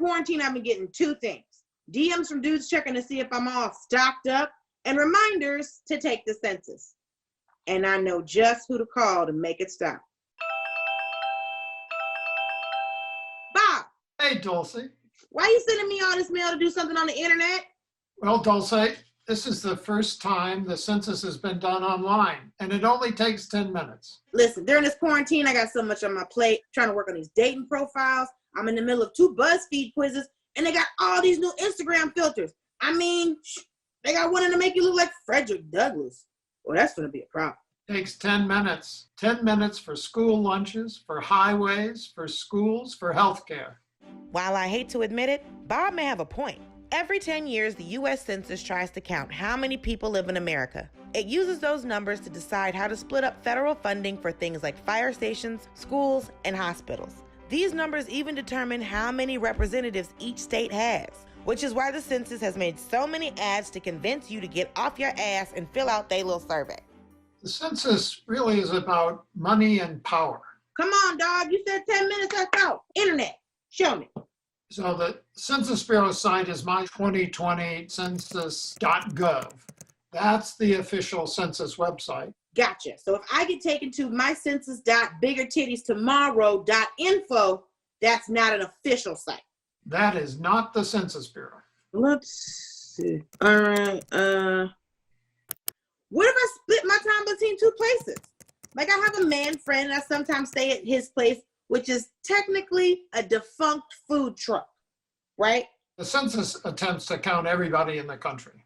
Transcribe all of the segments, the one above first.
quarantine, I've been getting two things. DMs from dudes checking to see if I'm all stocked up and reminders to take the census. And I know just who to call to make it stop. Bob. Hey, Dulcé. Why are you sending me all this mail to do something on the internet? Well, Dulcé, this is the first time the census has been done online, and it only takes 10 minutes. Listen, during this quarantine, I got so much on my plate, trying to work on these dating profiles. I'm in the middle of 2 BuzzFeed quizzes, and they got all these new Instagram filters. I mean, they got one to make you look like Frederick Douglass. Well, that's going to be a problem. Takes 10 minutes. 10 minutes for school lunches, for highways, for schools, for healthcare. While I hate to admit it, Bob may have a point. Every 10 years, the US Census tries to count how many people live in America. It uses those numbers to decide how to split up federal funding for things like fire stations, schools, and hospitals. These numbers even determine how many representatives each state has, which is why the census has made so many ads to convince you to get off your ass and fill out their little survey. The census really is about money and power. Come on, dog. You said 10 minutes, that's out. Internet. Show me. So the Census Bureau site is my2020census.gov. That's the official census website. Gotcha. So if I get taken to mycensus.biggertittiestomorrow.info, that's not an official site. That is not the Census Bureau. Let's see. All right. What if I split my time between 2 places? Like I have a man friend, I sometimes stay at his place, which is technically a defunct food truck, right? The census attempts to count everybody in the country.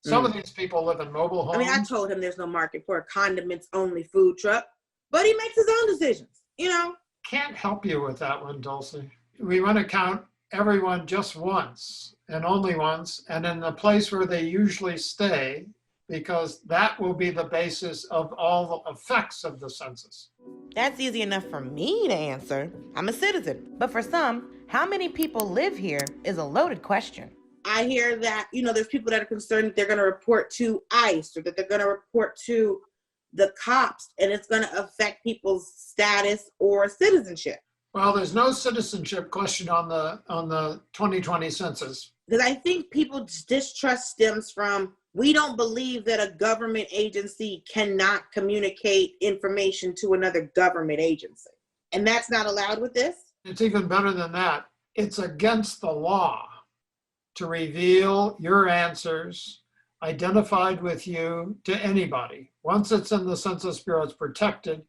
Some of these people live in mobile homes. I mean, I told him there's no market for a condiments-only food truck, but he makes his own decisions, you know? Can't help you with that one, Dulcé. We want to count everyone just once and only once, and in the place where they usually stay, because that will be the basis of all the effects of the census. That's easy enough for me to answer. I'm a citizen. But for some, how many people live here is a loaded question. I hear that, there's people that are concerned that they're going to report to ICE or that they're going to report to the cops, and it's going to affect people's status or citizenship. Well, there's no citizenship question on the 2020 census. Because I think people's distrust stems from, we don't believe that a government agency cannot communicate information to another government agency. And that's not allowed with this? It's even better than that. It's against the law to reveal your answers identified with you to anybody. Once it's in the Census Bureau, it's protected.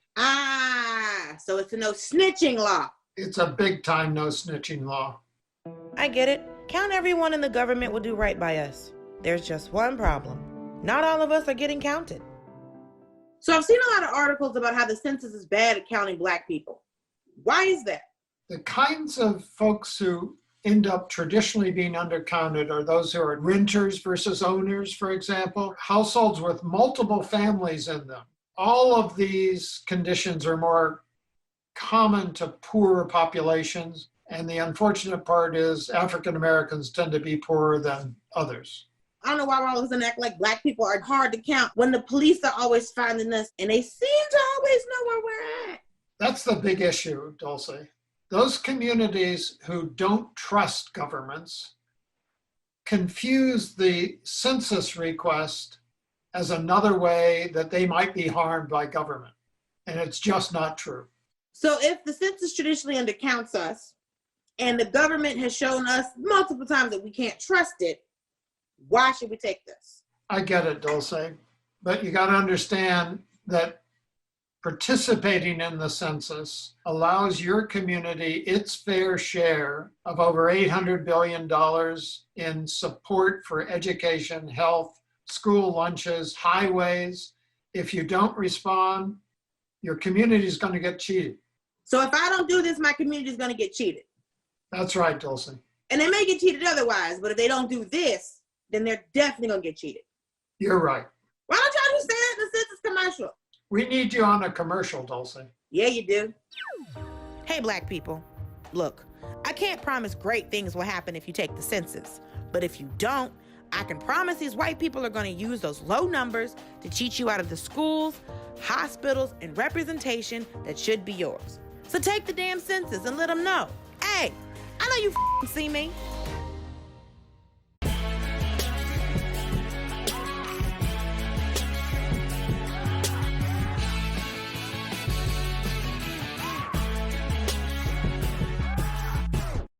So it's a no snitching law. It's a big time no snitching law. I get it. Count everyone in the government will do right by us. There's just one problem. Not all of us are getting counted. So I've seen a lot of articles about how the census is bad at counting Black people. Why is that? The kinds of folks who end up traditionally being undercounted are those who are renters versus owners, for example, households with multiple families in them. All of these conditions are more common to poorer populations, and the unfortunate part is African Americans tend to be poorer than others. I don't know why we're all going to act like Black people are hard to count when the police are always finding us and they seem to always know where we're at. That's the big issue, Dulcé. Those communities who don't trust governments confuse the census request as another way that they might be harmed by government. And it's just not true. So if the census traditionally undercounts us and the government has shown us multiple times that we can't trust it, why should we take this? I get it, Dulcé, but you got to understand that participating in the census allows your community its fair share of over $800 billion in support for education, health, school lunches, highways. If you don't respond, your community is going to get cheated. So if I don't do this, my community is going to get cheated. That's right, Dulcé. And they may get cheated otherwise, but if they don't do this, then they're definitely going to get cheated. You're right. Why don't y'all just say that in the census commercial? We need you on a commercial, Dulcé. Yeah, you do. Hey, Black people. Look, I can't promise great things will happen if you take the census. But if you don't, I can promise these white people are going to use those low numbers to cheat you out of the schools, hospitals, and representation that should be yours. So take the damn census and let them know, hey, I know you see me.